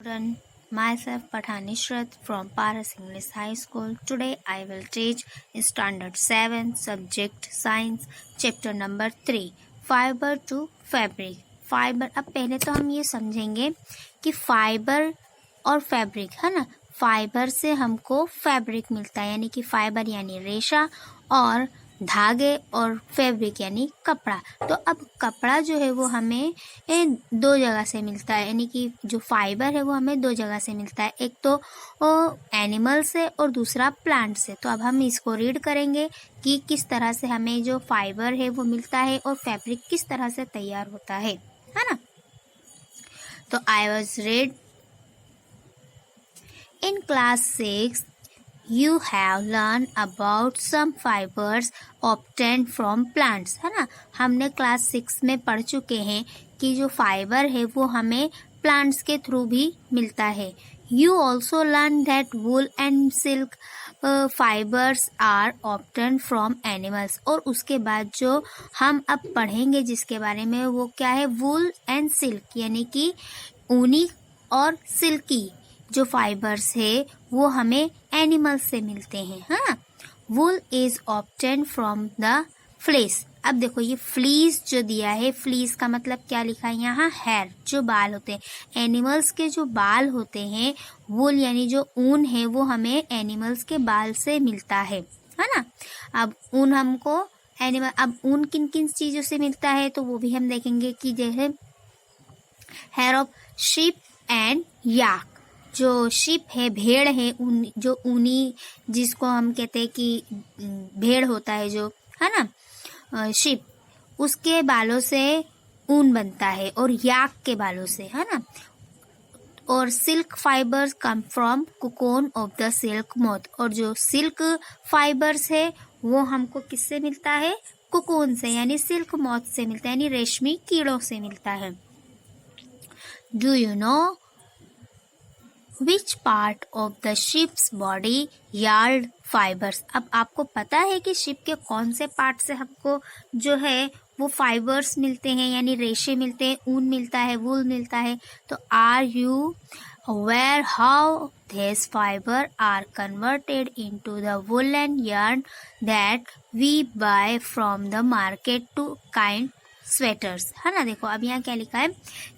Student, myself Pathan Ishrat from Paras English High School. Today I will teach Standard 7 Subject Science Chapter number 3 Fiber to Fabric. Fibre, अब पहले तो हम ये समझेंगे कि fibre और फैब्रिक है ना, फाइबर से हमको फैब्रिक मिलता है, यानी कि फाइबर यानी रेशा और धागे और फैब्रिक यानी कपड़ा। तो अब कपड़ा जो है वो हमें दो जगह से मिलता है, यानी कि जो फाइबर है वो हमें दो जगह से मिलता है, एक तो एनिमल से और दूसरा प्लांट से। तो अब हम इसको रीड करेंगे कि किस तरह से हमें जो फाइबर है वो मिलता है और फैब्रिक किस तरह से तैयार होता है ना। तो I was read in class 6 You have learned about some fibers obtained from plants, है ना। हमने क्लास 6 में पढ़ चुके हैं कि जो फाइबर है वो हमें प्लांट्स के थ्रू भी मिलता है। You also learned that wool and silk fibers are obtained from animals। और उसके बाद जो हम अब पढ़ेंगे जिसके बारे में, वो क्या है, wool and silk, यानी कि ऊनी और सिल्की जो फाइबर्स है वो हमें एनिमल्स से मिलते हैं, हाँ। वूल is obtain from the flesh. अब देखो ये फ्लीस जो दिया है, फ्लीस का मतलब क्या लिखा है यहाँ, हेयर, जो बाल होते हैं एनिमल्स के, जो बाल होते हैं। वूल यानी जो ऊन है वो हमें एनिमल्स के बाल से मिलता है ना। अब ऊन हमको अब ऊन किन किन चीजों से मिलता है तो वो भी हम देखेंगे कि जैसे हेयर ऑफ शिप एंड याक, जो शिप है, भेड़ है, जो ऊनी, जिसको हम कहते हैं कि भेड़ होता है जो, है ना, शिप, उसके बालों से ऊन बनता है, और याक के बालों से, है ना। और silk fibres come from cocoon of the silk moth, और जो सिल्क फाइबर्स है वो हमको किससे मिलता है, कोकोन से, यानी सिल्क मोथ से मिलता है, यानी रेशमी कीड़ों से मिलता है। Do you know Which part of the ship's body yard fibers? अब आपको पता है कि शिप के कौन से पार्ट से हमको जो है वो फाइबर्स मिलते हैं, यानी रेशे मिलते हैं, ऊन मिलता है, वूल मिलता है। तो are you aware how these fiber are converted into the woolen yarn that we buy from the market to kind sweaters, है ना। देखो अब यहाँ क्या लिखा है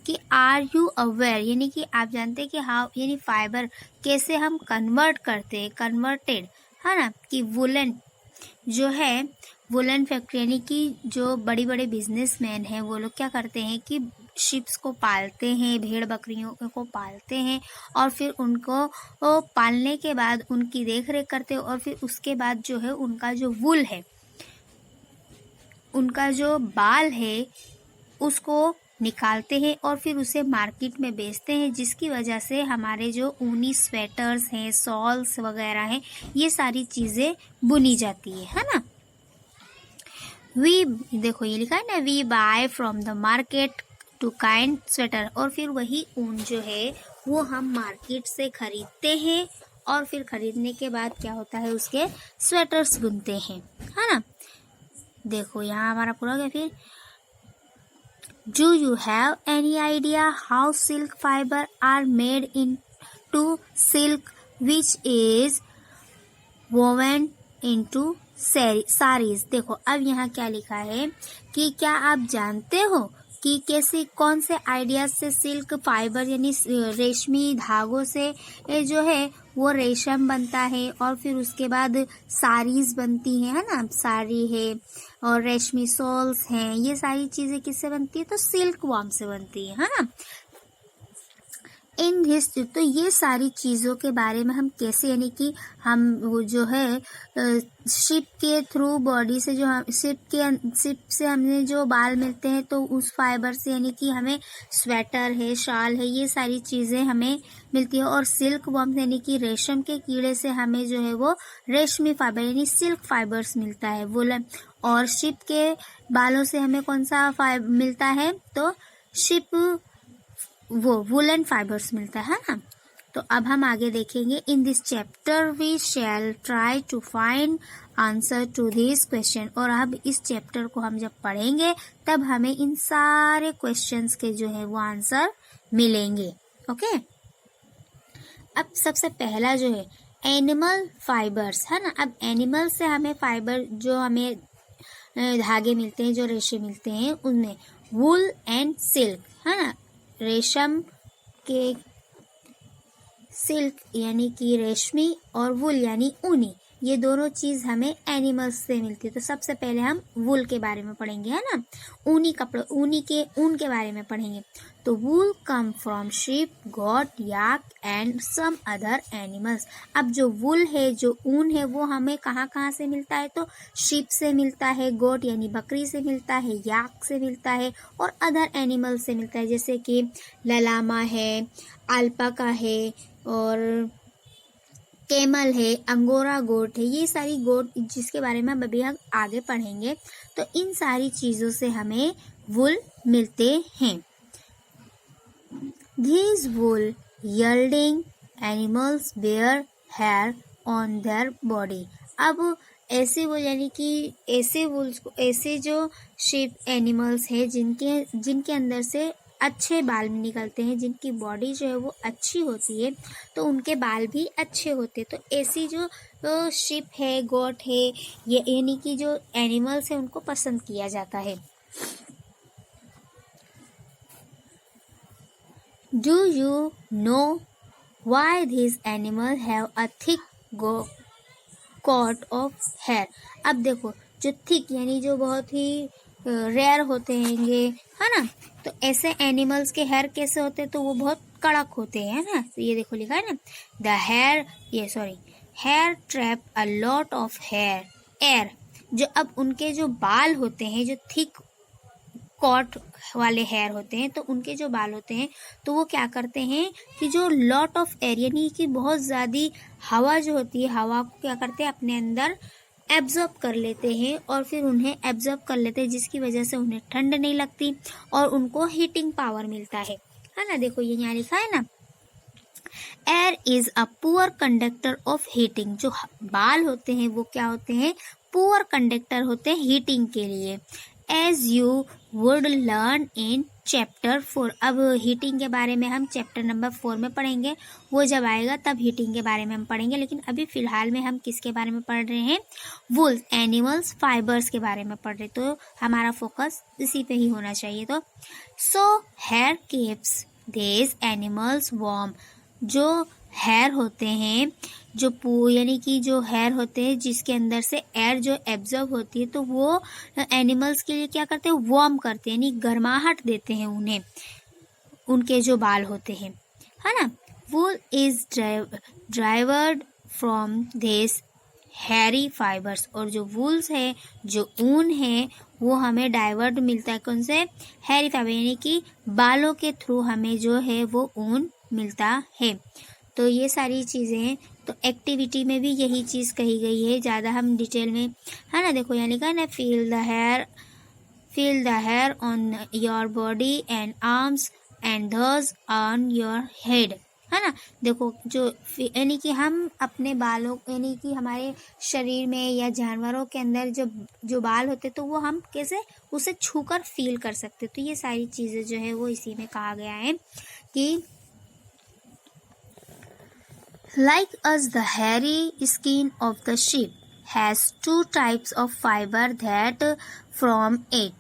कि आर यू अवेयर, यानी कि आप जानते हैं कि हाउ, यानी फाइबर कैसे हम कन्वर्ट करते हैं, कन्वर्टेड, है ना, कि वुलन जो है, वुलन फैक्ट्री, यानी कि जो बड़ी बड़े बिजनेसमैन हैं वो लोग क्या करते हैं कि शिप्स को पालते हैं, भेड़ बकरियों को पालते हैं, और फिर उनको पालने के बाद उनकी देख रेख करते हैं, और फिर उसके बाद जो है उनका जो वुल है, उनका जो बाल है उसको निकालते हैं और फिर उसे मार्केट में बेचते हैं, जिसकी वजह से हमारे जो ऊनी स्वेटर्स हैं, सॉल्स वगैरह हैं, ये सारी चीजें बुनी जाती है ना। वी, देखो ये लिखा है ना, we buy from the market to kind sweater, और फिर वही ऊन जो है वो हम मार्केट से खरीदते हैं, और फिर खरीदने के बाद क्या होता है, उसके स्वेटर्स बुनते हैं, है ना। देखो यहाँ हमारा पूरा हो गया। फिर do you have any idea how silk fibre are made into silk which is woven into saris. देखो अब यहाँ क्या लिखा है कि क्या आप जानते हो कि कैसे, कौन से आइडियाज से सिल्क फाइबर यानी रेशमी धागों से ये जो है वो रेशम बनता है, और फिर उसके बाद साड़ीज बनती है ना, साड़ी है और रेशमी सॉल्स हैं, ये सारी चीजें किससे बनती है, तो सिल्क वॉर्म से बनती है ना। इन हिस्ट्री, तो ये सारी चीज़ों के बारे में हम कैसे, यानी कि हम वो जो है शिप के थ्रू बॉडी से, जो हम शिप से हमने जो बाल मिलते हैं तो उस फाइबर से, यानी कि हमें स्वेटर है, शाल है, ये सारी चीज़ें हमें मिलती है। और सिल्क वॉर्म यानी कि रेशम के कीड़े से हमें जो है वो रेशमी फाइबर यानी सिल्क फाइबर्स मिलता है, वुलन। और शिप के बालों से हमें कौन सा फाइबर मिलता है, तो शिप वो वुलन फाइबर्स मिलता है ना। तो अब हम आगे देखेंगे। In this chapter we shall try to find answer to this question. और अब इस चैप्टर को हम जब पढ़ेंगे तब हमें इन सारे क्वेश्चंस के जो है वो आंसर मिलेंगे। ओके। अब सबसे पहला जो है एनिमल फाइबर्स है ना। अब एनिमल से हमें फाइबर जो हमें धागे मिलते हैं, जो रेशे मिलते हैं, उनमें वूल एंड सिल्क है ना। रेशम के सिल्क यानी कि रेशमी और वूल यानी ऊनी, ये दोनों चीज हमें एनिमल्स से मिलती है। तो सबसे पहले हम वूल के बारे में पढ़ेंगे है ना, ऊनी कपड़े, ऊन के बारे में पढ़ेंगे। तो wool come from sheep, goat, yak and some other animals. अब जो वूल है, जो ऊन है, वो हमें कहाँ कहाँ से मिलता है? तो शीप से मिलता है, गोट यानी बकरी से मिलता है, याक से मिलता है और अदर एनिमल से मिलता है, जैसे कि ललामा है, अल्पाका है और केमल है, अंगोरा गोट है। ये सारी गोट जिसके बारे में अभी हम आगे पढ़ेंगे। तो इन सारी चीजों से हमें वूल मिलते हैं। These wool yielding animals wear hair on their body। अब ऐसे वूल यानी कि ऐसे वूल्स को, ऐसे जो शेप एनिमल्स है जिनके अंदर से अच्छे बाल निकलते हैं, जिनकी बॉडी जो है वो अच्छी होती है, तो उनके बाल भी अच्छे होते हैं। तो ऐसी जो शिप है, गोट है, ये यानी कि जो एनिमल्स है, उनको पसंद किया जाता है। Do you know why these animals have a thick coat of hair? अब देखो, जो थिक यानी जो बहुत ही रेयर होते हैंगे है ना, तो ऐसे एनिमल्स के हेयर कैसे होते हैं? तो वो बहुत कड़क होते हैं ना। तो ये देखो लिखा है ना, hair trap a lot of air. जो अब उनके जो बाल होते हैं, जो थिक कॉट वाले हेयर होते हैं, तो उनके जो बाल होते हैं, तो वो क्या करते हैं कि जो लॉट ऑफ एयर यानी कि बहुत ज़्यादा हवा जो होती है, हवा को क्या करते हैं अपने अंदर एब्जॉर्ब कर लेते हैं और फिर उन्हें एब्जॉर्ब कर लेते हैं, जिसकी वजह से उन्हें ठंड नहीं लगती और उनको हीटिंग पावर मिलता है ना। देखो ये यहाँ लिखा है ना, air is a poor conductor of heating. जो बाल होते हैं वो क्या होते हैं? पुअर कंडक्टर होते हैं हीटिंग के लिए। As you would learn in chapter 4। अब हीटिंग के बारे में हम चैप्टर नंबर 4 में पढ़ेंगे, वो जब आएगा तब हीटिंग के बारे में हम पढ़ेंगे। लेकिन अभी फिलहाल में हम किसके बारे में पढ़ रहे हैं? वूल्स, एनिमल्स, फाइबर्स के बारे में पढ़ रहे, तो हमारा फोकस इसी पे ही होना चाहिए। तो so here keeps these animals warm. जो हेयर होते हैं, जो यानी कि जो हेयर होते हैं जिसके अंदर से एयर जो एब्जॉर्ब होती है, तो वो एनिमल्स के लिए क्या करते हैं? वार्म करते हैं, यानी गर्माहट देते हैं उन्हें, उनके जो बाल होते हैं है ना। Wool is derived from this hairy fibres. और जो वूल्स है, जो ऊन है, वो हमें डाइवर्ट मिलता है कौन से? हेयरी फाइबर, यानी कि बालों के थ्रू हमें जो है वो ऊन मिलता है। तो ये सारी चीज़ें हैं। तो एक्टिविटी में भी यही चीज़ कही गई है, ज़्यादा हम डिटेल में है ना। देखो यहाँ लिखा है ना, feel the hair on your body and arms and others on your head है ना। देखो जो यानी कि हम अपने बालों यानी कि हमारे शरीर में या जानवरों के अंदर जो बाल होते, तो वो हम कैसे उसे छूकर फील कर सकते। तो ये सारी चीज़ें जो है वो इसी में कहा गया है कि like us the hairy skin of the sheep has two types of fiber that from it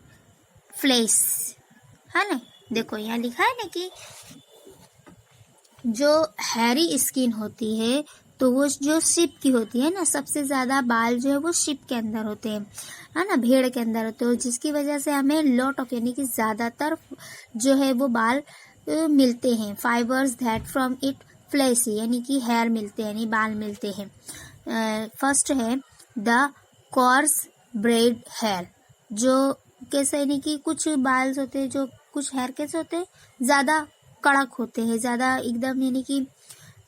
flesh है ना। देखो यहाँ लिखा है ना कि जो हैरी स्किन होती है, तो वो जो शिप की होती है ना, सबसे ज्यादा बाल जो है वो शिप के अंदर होते हैं है ना, भेड़ के अंदर होते हैं, जिसकी वजह से हमें लॉट ऑफ यानी कि ज्यादातर जो है वो बाल मिलते हैं। Fibres that from it flesh यानी कि हेयर मिलते हैं, यानी बाल मिलते हैं। फर्स्ट है द कॉर्स ब्रेड हेयर। जो कैसे यानी कि कुछ बाल होते हैं, जो कुछ हेयर कैसे होते हैं, ज़्यादा कड़क होते हैं, ज़्यादा एकदम यानी कि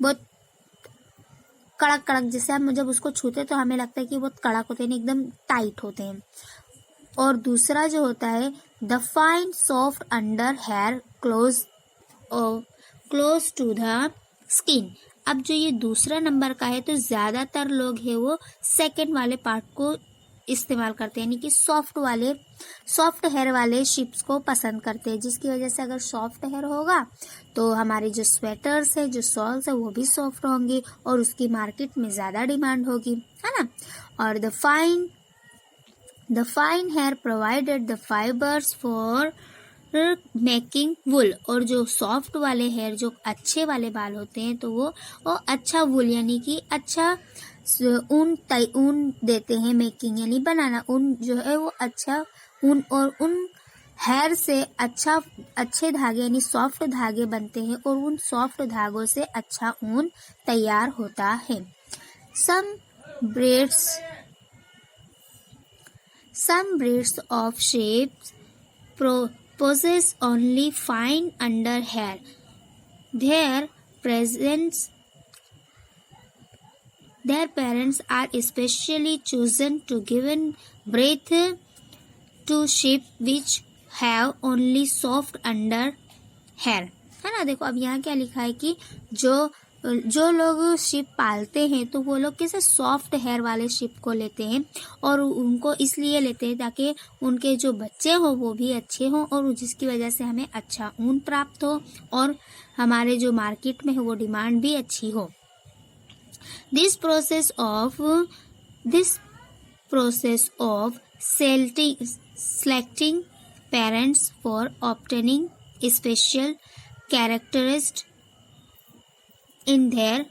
बहुत कड़क कड़क, जैसे हम जब उसको छूते हैं तो हमें लगता है कि बहुत कड़क होते हैं, एकदम टाइट होते हैं। और दूसरा जो होता है the fine soft under hair close to the skin. अब जो ये दूसरा नंबर का है, तो ज्यादातर लोग है वो सेकंड वाले पार्ट को इस्तेमाल करते हैं, यानी कि सॉफ्ट हेयर वाले शिप्स को पसंद करते हैं, जिसकी वजह से अगर सॉफ्ट हेयर होगा तो हमारे जो स्वेटर्स है, जो शॉल्स है, वो भी सॉफ्ट होंगे और उसकी मार्केट में ज़्यादा डिमांड होगी, है ना। और the fine hair provided the fibres for making wool, और जो सॉफ्ट वाले हेयर, जो अच्छे वाले बाल होते हैं, तो वो अच्छा वुल यानी कि अच्छा ऊन देते हैं। मेकिंग यानी बनाना, ऊन जो है वो अच्छा ऊन, और उन हेयर से अच्छे धागे यानी सॉफ्ट धागे बनते हैं और उन सॉफ्ट धागों से अच्छा ऊन तैयार होता है। Some breeds of sheep possess only fine under hair. Their parents are especially chosen to give breath to sheep which have only soft under hair, है ना। देखो अब यहाँ क्या लिखा है कि जो लोग शिप पालते हैं तो वो लोग कैसे सॉफ्ट हेयर वाले शिप को लेते हैं, और उनको इसलिए लेते हैं ताकि उनके जो बच्चे हो वो भी अच्छे हों, और जिसकी वजह से हमें अच्छा ऊन प्राप्त हो और हमारे जो मार्केट में है वो डिमांड भी अच्छी हो। This process of selecting parents for obtaining special characteristics in their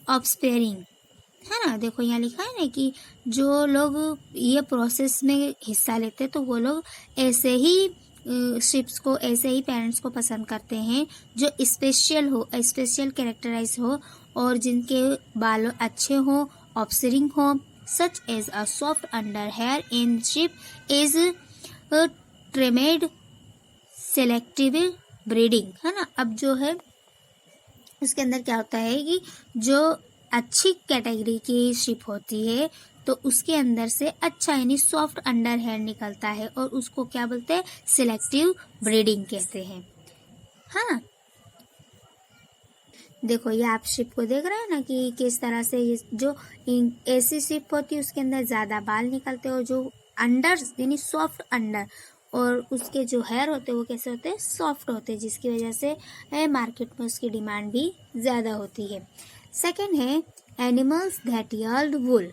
offspring, है ना। देखो यहाँ लिखा है ना कि जो लोग ये प्रोसेस में हिस्सा लेते हैं तो वो लोग ऐसे ही शिप्स को, ऐसे ही पेरेंट्स को पसंद करते हैं जो स्पेशल कैरेक्टराइज हो और जिनके बाल अच्छे हो, ऑफस्प्रिंग हो, such as a soft under hair in sheep is ट्रेमेड सेलेक्टिव ब्रीडिंग, है ना। अब जो है उसके अंदर क्या होता है कि जो अच्छी कैटेगरी की शिप होती है तो उसके अंदर से अच्छा यानी सॉफ्ट अंडर हेयर निकलता है और उसको क्या बोलते हैं, सिलेक्टिव ब्रीडिंग कहते हैं, है ना। देखो ये आप शिप को देख रहे हैं ना कि किस तरह से ये जो ऐसी शिप होती है उसके अंदर ज्यादा बाल निकलते हैं और जो अंडर यानी सॉफ्ट अंडर और उसके जो हेयर होते हैं वो कैसे होते हैं, सॉफ्ट होते हैं, जिसकी वजह से मार्केट में उसकी डिमांड भी ज़्यादा होती है। सेकंड है animals that yield wool.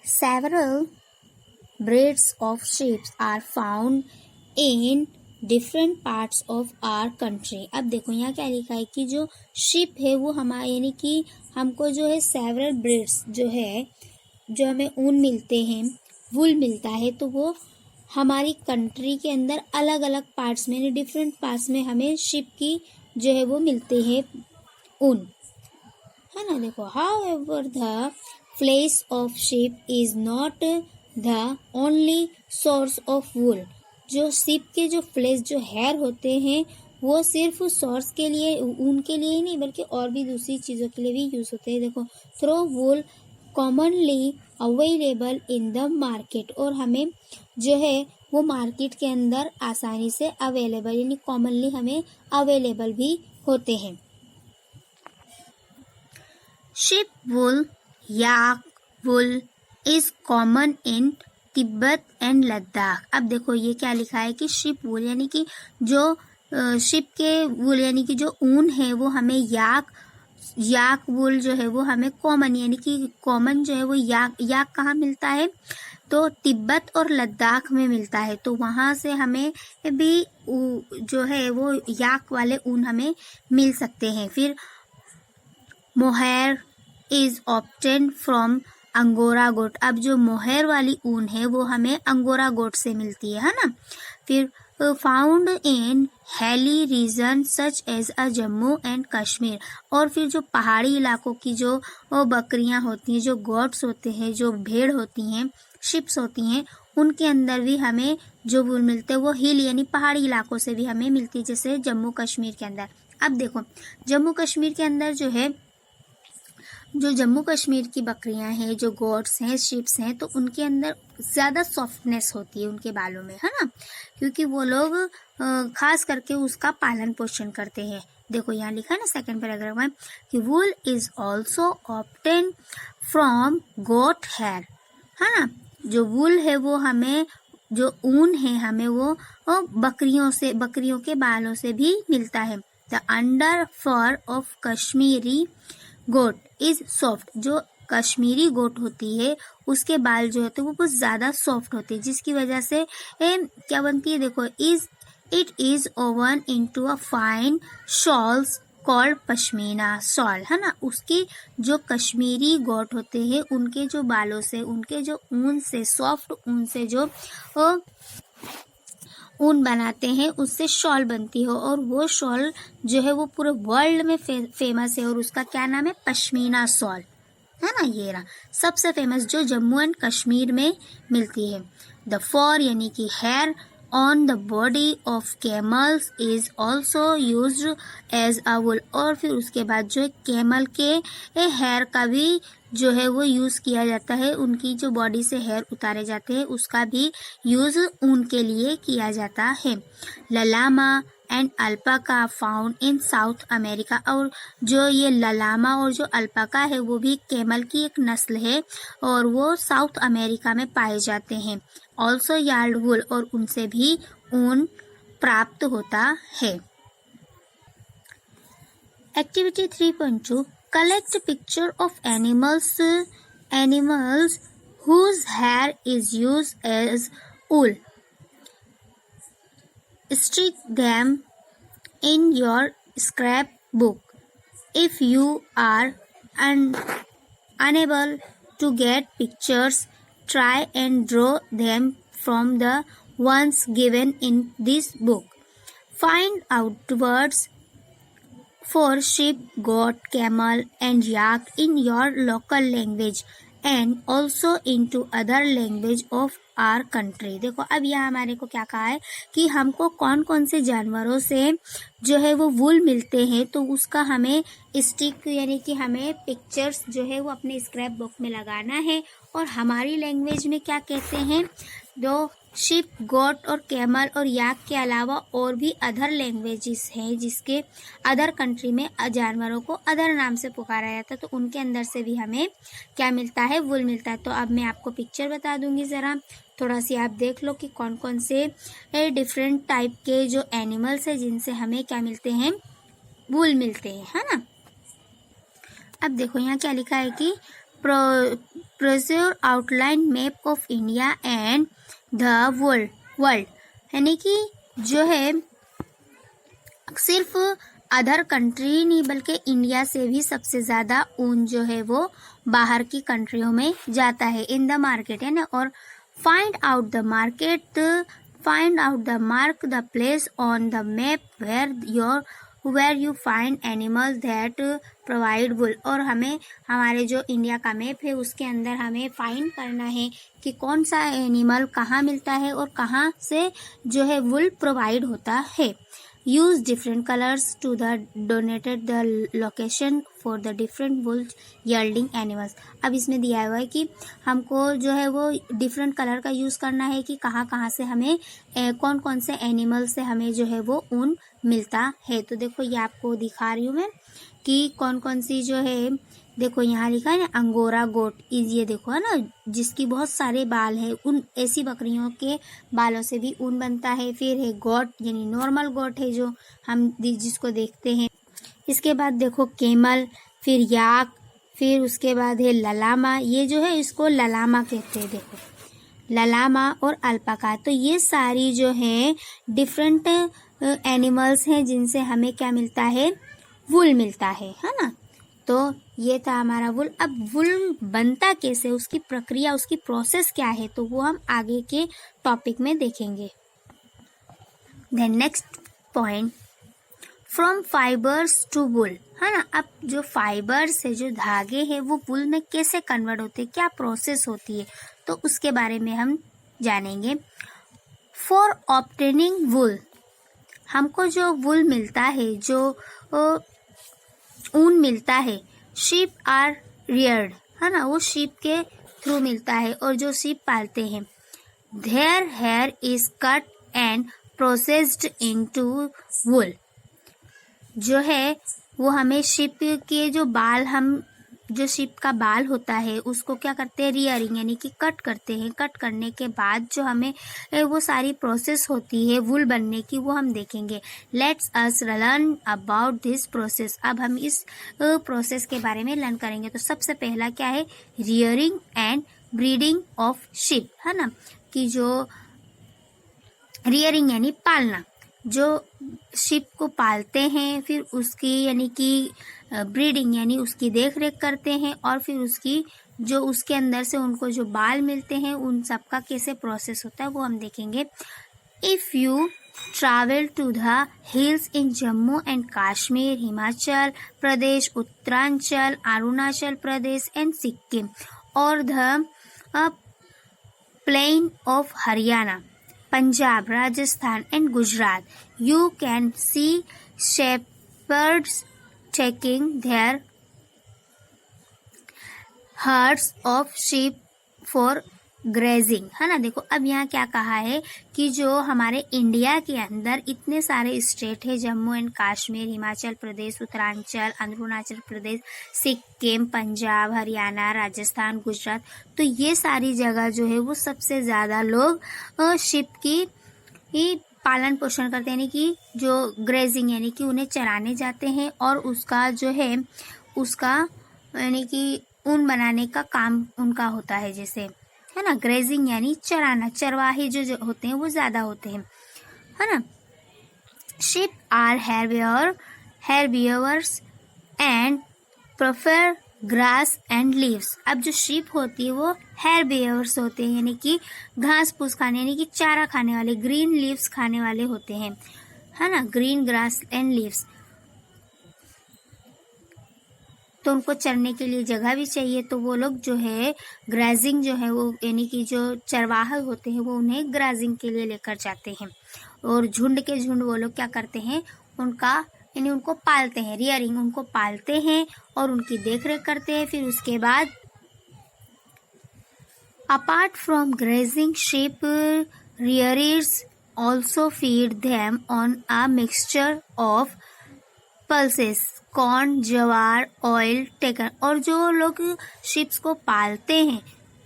Several breeds of sheeps are found in different parts of our country. अब देखो यहाँ क्या लिखा है कि जो शिप है वो हमारे यानी कि हमको जो है सेवरल ब्रीड्स जो है, जो हमें ऊन मिलते हैं, वूल मिलता है, तो वो हमारी कंट्री के अंदर अलग अलग पार्ट्स में, डिफरेंट पार्ट्स में हमें शिप की जो है वो मिलते हैं ऊन, है ना। देखो however the flesh of sheep is not the only source of wool. जो शिप के जो फ्लेश जो हेयर होते हैं वो सिर्फ सोर्स के लिए, ऊन के लिए ही नहीं बल्कि और भी दूसरी चीज़ों के लिए भी यूज होते हैं। देखो through wool commonly available in the market, और हमें जो है वो मार्केट के अंदर आसानी से अवेलेबल यानी कॉमनली हमें अवेलेबल भी होते हैं। Ship wool yak wool is common in Tibet and Ladakh. अब देखो ये क्या लिखा है कि शिप वूल यानी कि जो शिप के वूल यानी कि जो ऊन है वो हमें याक वूल जो है वो हमें कॉमन यानी कि कॉमन जो है वो याक कहाँ मिलता है, तो तिब्बत और लद्दाख में मिलता है, तो वहाँ से हमें भी जो है वो याक वाले ऊन हमें मिल सकते हैं। फिर mohair is obtained from Angora goat. अब जो मोहैर वाली ऊन है वो हमें अंगोरा गोट से मिलती है ना। फिर found in hilly region such as a Jammu and Kashmir. और फिर जो पहाड़ी इलाकों की जो बकरियां होती हैं, जो गोट्स होते हैं, जो भेड़ होती हैं, शिप्स होती हैं, उनके अंदर भी हमें जो वूल मिलते हैं वो हिल यानी पहाड़ी इलाकों से भी हमें मिलती है, जैसे जम्मू कश्मीर के अंदर। अब देखो जम्मू कश्मीर के अंदर जो है, जो जम्मू कश्मीर की बकरियां हैं, जो गोट्स हैं, शिप्स हैं, तो उनके अंदर ज़्यादा सॉफ्टनेस होती है उनके बालों में, है ना, क्योंकि वो लोग खास करके उसका पालन पोषण करते हैं। देखो यहाँ लिखा है ना सेकंड पैराग्राफ में कि wool is also obtain from goat hair, है ना। जो वुल है वो हमें, जो ऊन है हमें वो बकरियों से, बकरियों के बालों से भी मिलता है। The under fur of Kashmiri goat is soft, जो कश्मीरी गोट होती है उसके बाल जो होते हैं वो बहुत ज्यादा सॉफ्ट होते हैं, जिसकी वजह से क्या बनती है, देखो it is oven into a fine shawls called pashmina shawl, है ना। उसकी जो कश्मीरी गोट होते हैं उनके जो बालों से, उनके जो ऊन से, सॉफ्ट ऊन से जो ऊन बनाते हैं उससे शॉल बनती है, और वो शॉल जो है वो पूरे वर्ल्ड में फेमस है, और उसका क्या नाम है, पश्मीना शॉल, है ना। ये रहा सबसे फेमस जो जम्मू एंड कश्मीर में मिलती है। द फर यानी कि hair on the body of camels is also used as a wool, और फिर उसके बाद जो है कैमल के हेयर का भी जो है वो यूज किया जाता है, उनकी जो बॉडी से हेयर उतारे जाते हैं उसका भी यूज ऊन के लिए किया जाता है। Llama and alpaca found in South America, और जो ये ललामा और जो अल्पाका है वो भी कैमल की एक नस्ल है और वो साउथ अमेरिका में पाए जाते हैं। ऑल्सो यार्ड वुल, और उनसे भी ऊन प्राप्त होता है। Activity 3.2 collect picture of animals whose hair is used as wool. Stick them in your scrapbook. If you are unable to get pictures, try and draw them from the ones given in this book. Find out words for sheep, goat, camel and yak in your local language and also into other language of our country। देखो अब यहाँ हमारे को क्या कहा है कि हमको कौन कौन से जानवरों से जो है वो वूल मिलते हैं, तो उसका हमें स्टिक यानी कि हमें पिक्चर्स जो है वो अपने स्क्रैप बुक में लगाना है। और हमारी लैंग्वेज में क्या कहते हैं, दो शिप, गोट और कैमल और याक के अलावा और भी अदर लैंग्वेजेस हैं जिसके अदर कंट्री में जानवरों को अदर नाम से पुकारा जाता है, तो उनके अंदर से भी हमें क्या मिलता है, वुल मिलता है। तो अब मैं आपको पिक्चर बता दूंगी, ज़रा थोड़ा सी आप देख लो कि कौन कौन से डिफरेंट टाइप के जो एनिमल्स है जिनसे हमें क्या मिलते हैं, वुल मिलते हैं, है ना। अब देखो यहाँ क्या लिखा है कि procure outline map of India and the world, यानी कि जो है सिर्फ अदर कंट्री नहीं बल्कि इंडिया से भी सबसे ज्यादा ऊन जो है वो बाहर की कंट्रियों में जाता है इन द मार्केट, है ना। और find out the mark the place on the map where you find animals that provide wool, और हमें हमारे जो इंडिया का मैप है उसके अंदर हमें फाइंड करना है कि कौन सा एनिमल कहाँ मिलता है और कहाँ से जो है वुल प्रोवाइड होता है। Use different colours to the donated the location for the different wool yielding animals. अब इसमें दिया हुआ है कि हमको जो है वो डिफरेंट कलर का यूज करना है कि कहाँ कहाँ से हमें कौन कौन से एनिमल से हमें जो है वो ऊन मिलता है। तो देखो ये आपको दिखा रही हूँ मैं कि कौन कौन सी जो है, देखो यहाँ लिखा है ना अंगोरा गोट, ये देखो है ना जिसकी बहुत सारे बाल है, उन ऐसी बकरियों के बालों से भी ऊन बनता है। फिर है गोट यानी नॉर्मल गोट है जो हम जिसको देखते हैं। इसके बाद देखो केमल, फिर याक, फिर उसके बाद है ललामा, ये जो है इसको ललामा कहते हैं, देखो ललामा और अल्पाका। तो ये सारी जो है डिफरेंट एनिमल्स हैं जिनसे हमें क्या मिलता है, वुल मिलता है ना। तो ये था हमारा वुल। अब वुल बनता कैसे, उसकी प्रक्रिया, उसकी प्रोसेस क्या है, तो वो हम आगे के टॉपिक में देखेंगे। Then next point, from fibres to wool, है ना। अब जो फाइबर्स है, जो धागे हैं, वो वुल में कैसे कन्वर्ट होते हैं, क्या प्रोसेस होती है, तो उसके बारे में हम जानेंगे। फॉर ऑब्टेनिंग वुल, हमको जो वुल मिलता है, जो ऊन मिलता है, शीप आर रियर्ड, है ना, वो शीप के थ्रू मिलता है। और जो शीप पालते हैं, their hair is cut and processed into wool. जो है वो हमें शिप के जो बाल, हम जो शिप का बाल होता है उसको क्या करते हैं, रियरिंग यानी कि कट करते हैं। कट करने के बाद जो हमें वो सारी प्रोसेस होती है वूल बनने की, वो हम देखेंगे। Let's us learn about this process. अब हम इस प्रोसेस के बारे में लर्न करेंगे। तो सबसे पहला क्या है, rearing and breeding of ship, है ना, कि जो रियरिंग यानी पालना, जो शिप को पालते हैं, फिर उसकी यानी कि ब्रीडिंग यानी उसकी देख रेख करते हैं, और फिर उसकी जो उसके अंदर से उनको जो बाल मिलते हैं उन सब का कैसे प्रोसेस होता है वो हम देखेंगे। If you travel to the hills in Jammu and Kashmir, Himachal Pradesh, Uttaranchal, Arunachal Pradesh and Sikkim, और the plain of Haryana, Punjab, Rajasthan and Gujarat, you can see shepherds taking their herds of sheep for grazing, है ना। देखो अब यहाँ क्या कहा है कि जो हमारे इंडिया के अंदर इतने सारे स्टेट है, जम्मू एंड कश्मीर, हिमाचल प्रदेश, उत्तरांचल, अरुणाचल प्रदेश, सिक्किम, पंजाब, हरियाणा, राजस्थान, गुजरात, तो ये सारी जगह जो है वो सबसे ज़्यादा लोग शिप की ही पालन पोषण करते हैं, यानी कि जो ग्रेजिंग यानी कि उन्हें चराने जाते हैं, और उसका जो है उसका यानी कि ऊन बनाने का काम उनका होता है, जैसे, है ना। ग्रेजिंग यानी चराना, चरवाहे जो होते हैं वो ज्यादा होते हैं, है ना। Sheep are hair bears and prefer grass and leaves. अब जो शिप होती है वो हेयर बियर्स होते हैं, यानी कि घास फूस खाने यानी कि चारा खाने वाले, ग्रीन लीव्स खाने वाले होते हैं, है ना, ग्रीन ग्रास एंड लीव्स। तो उनको चरने के लिए जगह भी चाहिए, तो वो लोग जो है ग्राजिंग जो है वो यानी कि जो चरवाहा होते हैं वो उन्हें ग्राजिंग के लिए लेकर जाते हैं, और झुंड के झुंड वो लोग क्या करते हैं, उनका यानी उनको पालते हैं, रियरिंग, उनको पालते हैं और उनकी देखरेख करते हैं। फिर उसके बाद apart from grazing, sheep rearers also feed them on a mixture of pulses, corn, jowar, oil टेकन। और जो लोग शिप्स को पालते हैं,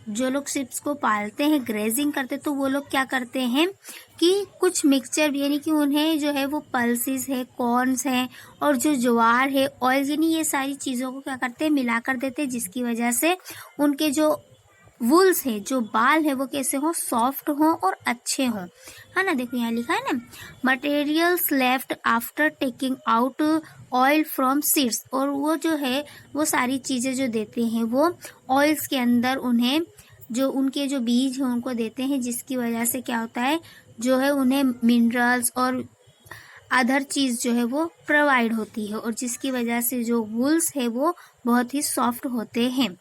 जो लोग शिप्स को पालते हैं, ग्रेजिंग करते, तो वो लोग क्या करते हैं कि कुछ मिक्सचर यानी कि उन्हें जो है वो पल्सेस है, कॉर्न्स हैं, और जो ज्वार है, ऑयल, यानी ये सारी चीज़ों को क्या करते हैं, मिलाकर देते हैं, जिसकी वजह से उनके जो वुल्स है, जो बाल है, वो कैसे हो, सॉफ्ट हो और अच्छे हो, है ना। देखो यहाँ लिखा है ना, materials left after taking out oil from seeds. और वो जो है वो सारी चीजें जो देते हैं वो ऑयल्स के अंदर उन्हें जो उनके जो बीज है उनको देते हैं, जिसकी वजह से क्या होता है, जो है उन्हें मिनरल्स और अदर चीज जो है वो प्रोवाइड होती है, और जिसकी वजह से जो वुल्स है वो बहुत ही सॉफ्ट होते हैं।